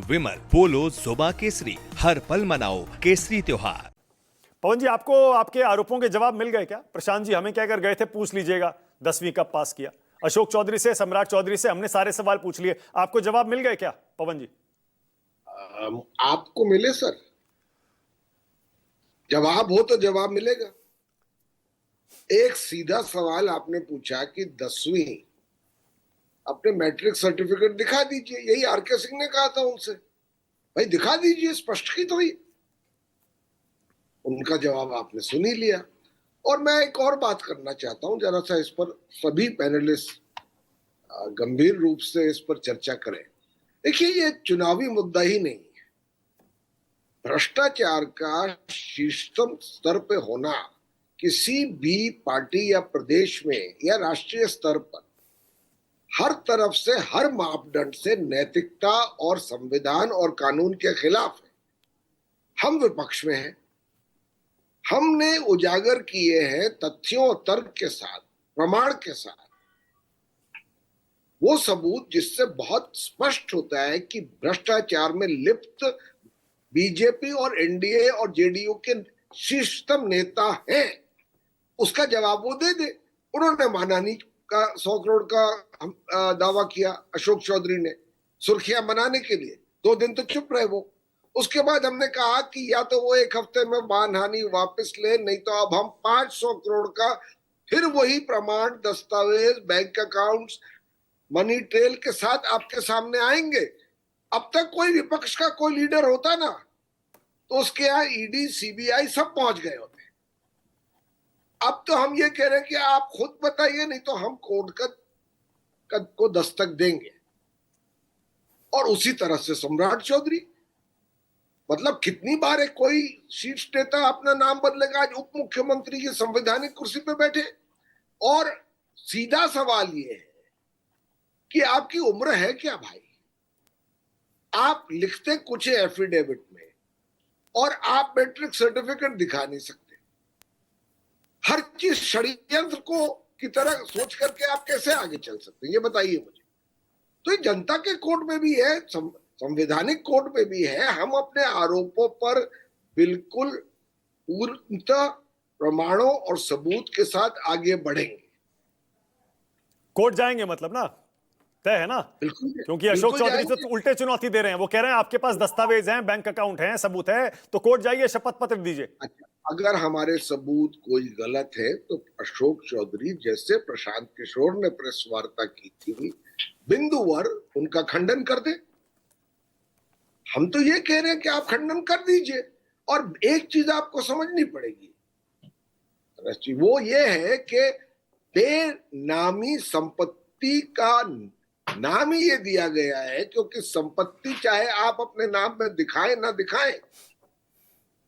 विमल, पोलो, जुबा केसरी, हर पल मनाओ केसरी त्योहार। पवन जी, आपको आपके आरोपों के जवाब मिल गए क्या? प्रशांत जी हमें कहकर गए थे पूछ लीजिएगा 10वीं कब पास किया। अशोक चौधरी से, सम्राट चौधरी से हमने सारे सवाल पूछ लिए, आपको जवाब मिल गए क्या पवन जी? आपको मिले सर? जवाब हो तो जवाब मिलेगा। एक सीधा सवाल आपने पूछा कि 10वीं अपने मैट्रिक सर्टिफिकेट दिखा दीजिए, यही आरके सिंह ने कहा था उनसे, भाई दिखा दीजिए, स्पष्ट की तो ही। उनका जवाब आपने सुन ही लिया। और मैं एक और बात करना चाहता हूं, जरा सा इस पर सभी पैनलिस्ट गंभीर रूप से इस पर चर्चा करें। देखिए, ये चुनावी मुद्दा ही नहीं है। भ्रष्टाचार का शीर्षतम स्तर पे होना किसी भी पार्टी या प्रदेश में या राष्ट्रीय स्तर पर हर तरफ से, हर मापदंड से नैतिकता और संविधान और कानून के खिलाफ है। हम विपक्ष में हैं, हमने उजागर किए हैं तथ्यों और तर्क के साथ, प्रमाण के साथ, वो सबूत जिससे बहुत स्पष्ट होता है कि भ्रष्टाचार में लिप्त बीजेपी और एनडीए और जेडीयू के शीर्षतम नेता हैं। उसका जवाब वो दे दे। उन्होंने मानहानि का 100 करोड़ का दावा किया, अशोक चौधरी ने, सुर्खियां बनाने के लिए 2 दिन तो चुप रहे वो। उसके बाद हमने कहा कि या तो वो 1 हफ्ते में मानहानि वापस ले, नहीं तो अब हम 500 करोड़ का फिर वही प्रमाण, दस्तावेज, बैंक अकाउंट्स, मनी ट्रेल के साथ आपके सामने आएंगे। अब तक कोई विपक्ष का कोई लीडर होता ना, तो उसके यहाँ ईडी, सीबीआई सब पहुंच गए होते। अब तो हम ये कह रहे हैं कि आप खुद बताइए, नहीं तो हम कोर्ट को दस्तक देंगे। और उसी तरह से सम्राट चौधरी, मतलब कितनी बार एक कोई शीर्ष नेता अपना नाम बदलेगा? आज उप मुख्यमंत्री की संवैधानिक कुर्सी पे बैठे। और सीधा सवाल ये है कि आपकी उम्र है क्या भाई? आप लिखते कुछ है एफिडेविट में और आप मैट्रिक सर्टिफिकेट दिखा नहीं सकते। हर चीज षड्यंत्र को की तरह सोच करके आप कैसे आगे चल सकते हैं, ये बताइए मुझे। तो ये जनता के कोर्ट में भी है, संवैधानिक कोर्ट में भी है। हम अपने आरोपों पर बिल्कुल पूर्णतः प्रमाणों और सबूत के साथ आगे बढ़ेंगे। कोर्ट जाएंगे मतलब ना, तय है ना? बिल्कुल, क्योंकि अशोक चौधरी तो उल्टे चुनौती दे रहे हैं। वो कह रहे हैं आपके पास दस्तावेज हैं, बैंक अकाउंट हैं, सबूत है, तो कोर्ट जाइए, शपथ पत्र दीजिए। अच्छा, अगर हमारे सबूत कोई गलत है तो अशोक चौधरी जैसे प्रशांत किशोर ने प्रेस वार्ता की थी, बिंदुवर उनका खंडन कर दे। हम तो ये कह रहे हैं कि आप खंडन कर दीजिए। और एक चीज आपको समझनी पड़ेगी, वो ये है कि बेनामी संपत्ति का नाम ही ये दिया गया है, क्योंकि संपत्ति चाहे आप अपने नाम में दिखाएं ना दिखाएं,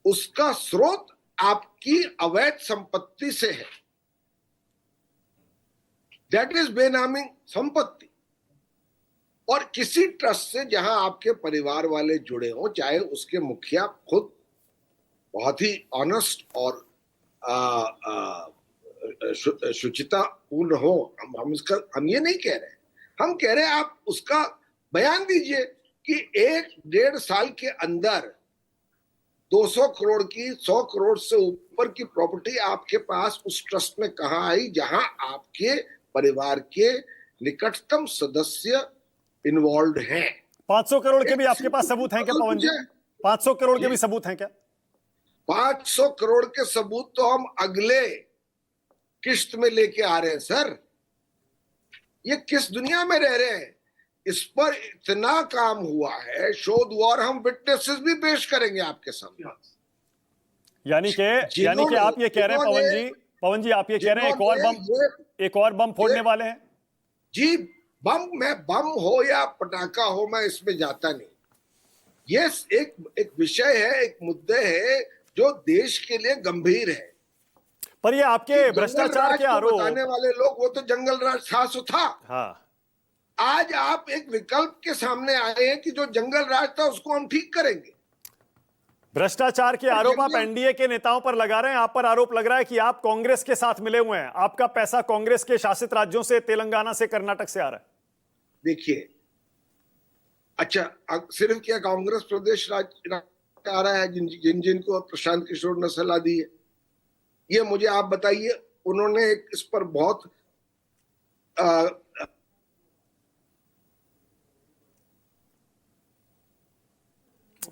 उसका स्रोत आपकी अवैध संपत्ति से है। दैट इज बेनामी संपत्ति। और किसी ट्रस्ट से जहां आपके परिवार वाले जुड़े हो, चाहे उसके मुखिया खुद बहुत ही ऑनेस्ट और शुचिता पूर्ण हो, हम ये नहीं कह रहे। हम कह रहे हैं आप उसका बयान दीजिए कि 1-1.5 साल के अंदर 200 करोड़ की, 100 करोड़ से ऊपर की प्रॉपर्टी आपके पास उस ट्रस्ट में कहां आई जहां आपके परिवार के निकटतम सदस्य इन्वॉल्व हैं। 500 करोड़ के भी आपके पास सबूत हैं क्या पवन जी? 500 करोड़ के भी सबूत हैं क्या? 500 करोड़ के सबूत तो हम अगले किश्त में लेके आ रहे हैं सर। ये किस दुनिया में रह रहे हैं? इस पर इतना काम हुआ है, शोध हुआ, और हम विटनेसेस भी पेश करेंगे आपके सामने। यानी कि आप ये कह रहे हैं पवन जी आप ये कह रहे हैं एक और बम फोड़ने वाले हैं? जी, बम हो या पटाखा हो, मैं इसमें जाता नहीं। ये एक विषय है, एक मुद्दे है जो देश के लिए गंभीर है। पर ये आपके भ्रष्टाचार के आरोप बताने वाले लोग, वो तो जंगल राज था सो था। हाँ, आज आप एक विकल्प के सामने आए हैं कि जो जंगल राज था उसको हम ठीक करेंगे। भ्रष्टाचार के आरोप आप एनडीए के नेताओं पर लगा रहे हैं। आप पर आरोप लग रहा है कि आप कांग्रेस के साथ मिले हुए हैं, आपका पैसा कांग्रेस के शासित राज्यों से, तेलंगाना से, कर्नाटक से आ रहा है। देखिए, अच्छा, सिर्फ क्या कांग्रेस प्रदेश राज आ रहा है जिनको प्रशांत किशोर ने सलाह दी है? ये मुझे आप बताइए। उन्होंने इस पर बहुत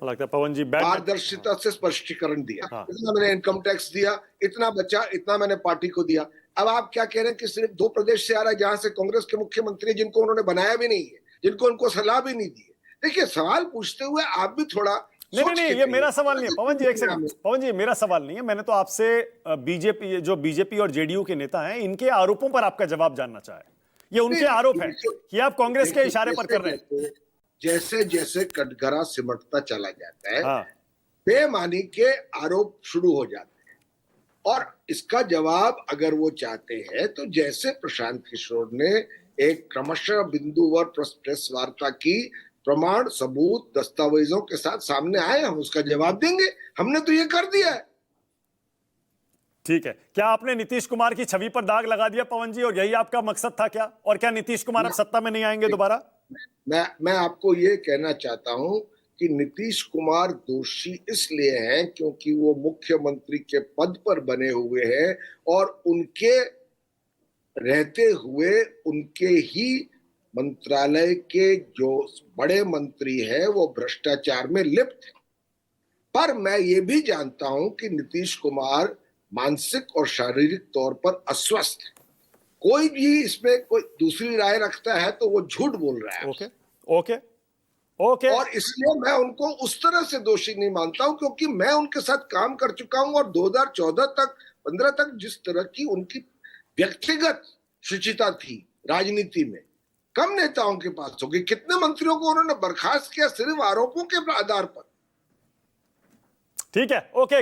लगता है पवन जी पारदर्शिता से स्पष्टीकरण दिया। हाँ। इतना मैंने इनकम टैक्स दिया, इतना बचा, इतना मैंने पार्टी को दिया। अब आप क्या कह रहे हैं कि सिर्फ 2 प्रदेश से आ रहा है जहां से कांग्रेस के मुख्यमंत्री जिनको उन्होंने बनाया भी नहीं है, जिनको उनको सलाह भी नहीं दी है। देखिए, सवाल पूछते हुए आप भी थोड़ा नहीं, ये मेरा सवाल नहीं है पवन जी, एक सेकंड पवन जी, मेरा सवाल नहीं है। मैंने तो आपसे बीजेपी और जेडीयू के नेता हैं, इनके आरोपों पर आपका जवाब जानना चाहे। ये उनके आरोप है कि आप कांग्रेस के इशारे पर कर रहे हैं। जैसे जैसे कटघरा सिमटता चला जाता है, हाँ। बेमानी के आरोप शुरू हो जाते हैं। और इसका जवाब अगर वो चाहते हैं तो जैसे प्रशांत किशोर ने एक क्रमशः बिंदुवार प्रेस वार्ता की, प्रमाण सबूत दस्तावेजों के साथ सामने आए, हम उसका जवाब देंगे। हमने तो ये कर दिया है। ठीक है, क्या आपने नीतीश कुमार की छवि पर दाग लगा दिया पवन जी, और यही आपका मकसद था क्या? और क्या नीतीश कुमार अब सत्ता में नहीं आएंगे दोबारा? मैं आपको ये कहना चाहता हूं कि नीतीश कुमार दोषी इसलिए हैं क्योंकि वो मुख्यमंत्री के पद पर बने हुए हैं और उनके रहते हुए उनके ही मंत्रालय के जो बड़े मंत्री हैं वो भ्रष्टाचार में लिप्त हैं। पर मैं ये भी जानता हूं कि नीतीश कुमार मानसिक और शारीरिक तौर पर अस्वस्थ है। कोई भी इसमें कोई दूसरी राय रखता है तो वो झूठ बोल रहा है। ओके। और इसलिए मैं उनको उस तरह से दोषी नहीं मानता हूं क्योंकि मैं उनके साथ काम कर चुका हूं और 2014 तक 15 तक जिस तरह की उनकी व्यक्तिगत शुचिता थी राजनीति में, कम नेताओं के पास होगी। कितने मंत्रियों को उन्होंने बर्खास्त किया सिर्फ आरोपों के आधार पर। ठीक है, ओके।